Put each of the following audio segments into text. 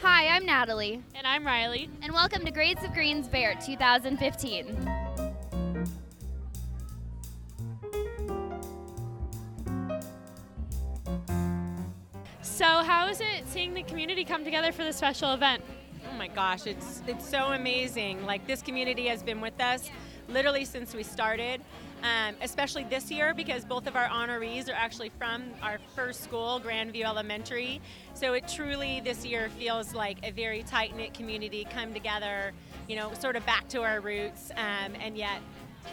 Hi, I'm Natalie. And I'm Riley. And welcome to Grades of Green's VERTE 2015. So how is it seeing the community come together for this special event? Oh my gosh, it's so amazing. Like, this community has been with us literally since we started, especially this year because both of our honorees are actually from our first school, Grandview Elementary. So it truly this year feels like a very tight-knit community come together, you know, sort of back to our roots, and yet,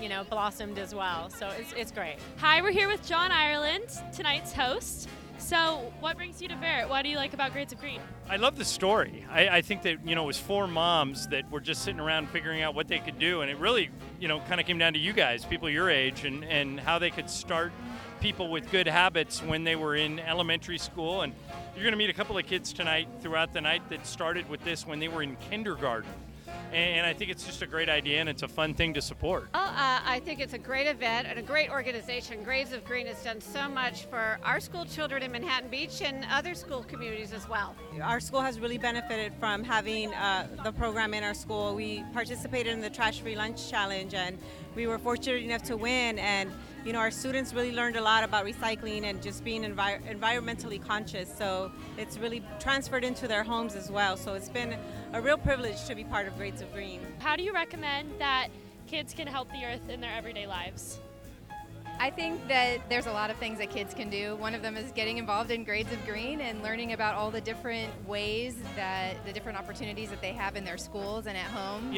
you know, blossomed as well. So it's great. Hi, we're here with John Ireland, tonight's host. So what brings you to VERTE? What do you like about Grades of Green? I love the story. I think that, it was 4 moms that were just sitting around figuring out what they could do. And it really, kind of came down to you guys, people your age, and how they could start people with good habits when they were in elementary school. And you're going to meet a couple of kids tonight throughout the night that started with this when they were in kindergarten. And I think it's just a great idea, and it's a fun thing to support. I think it's a great event and a great organization. Grades of Green has done so much for our school children in Manhattan Beach and other school communities as well. Our school has really benefited from having the program in our school. We participated in the Trash Free Lunch Challenge, and we were fortunate enough to win. And our students really learned a lot about recycling and just being environmentally conscious. So it's really transferred into their homes as well. So it's been a real privilege to be part of Grades of Green. How do you recommend that kids can help the earth in their everyday lives? I think that there's a lot of things that kids can do. One of them is getting involved in Grades of Green and learning about all the different ways that the different opportunities that they have in their schools and at home.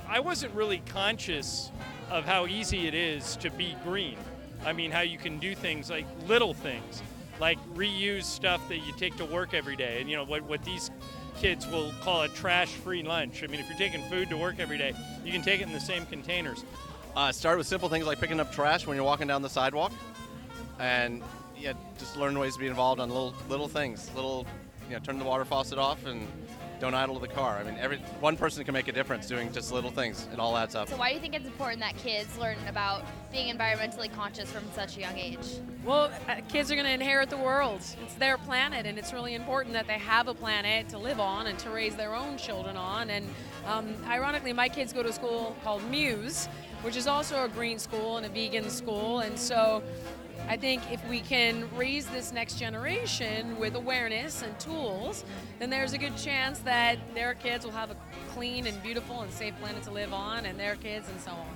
I wasn't really conscious of how easy it is to be green. I mean, how you can do things like little things, like reuse stuff that you take to work every day. And what these kids will call a trash-free lunch. I mean, if you're taking food to work every day, you can take it in the same containers. Start with simple things like picking up trash when you're walking down the sidewalk, and just learn ways to be involved on little things. Turn the water faucet off and don't idle the car. I mean, one person can make a difference doing just little things. It all adds up. So why do you think it's important that kids learn about being environmentally conscious from such a young age? Well, kids are going to inherit the world. It's their planet, and it's really important that they have a planet to live on and to raise their own children on. And ironically, my kids go to a school called Muse, which is also a green school and a vegan school. And so I think if we can raise this next generation with awareness and tools, then there's a good chance that their kids will have a clean and beautiful and safe planet to live on, and their kids and so on.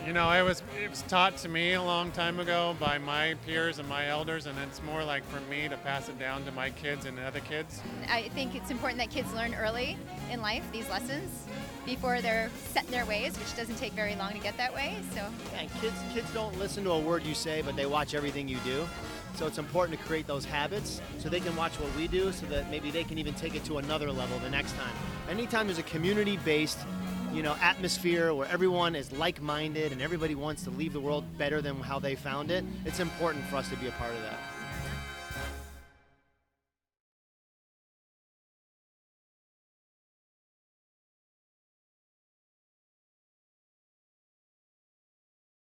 It was taught to me a long time ago by my peers and my elders, and it's more like for me to pass it down to my kids and other kids. I think it's important that kids learn early in life these lessons before they're set in their ways, which doesn't take very long to get that way. So yeah, kids don't listen to a word you say, but they watch everything you do. So it's important to create those habits so they can watch what we do so that maybe they can even take it to another level the next time. Anytime there's a community-based atmosphere where everyone is like-minded and everybody wants to leave the world better than how they found it, it's important for us to be a part of that.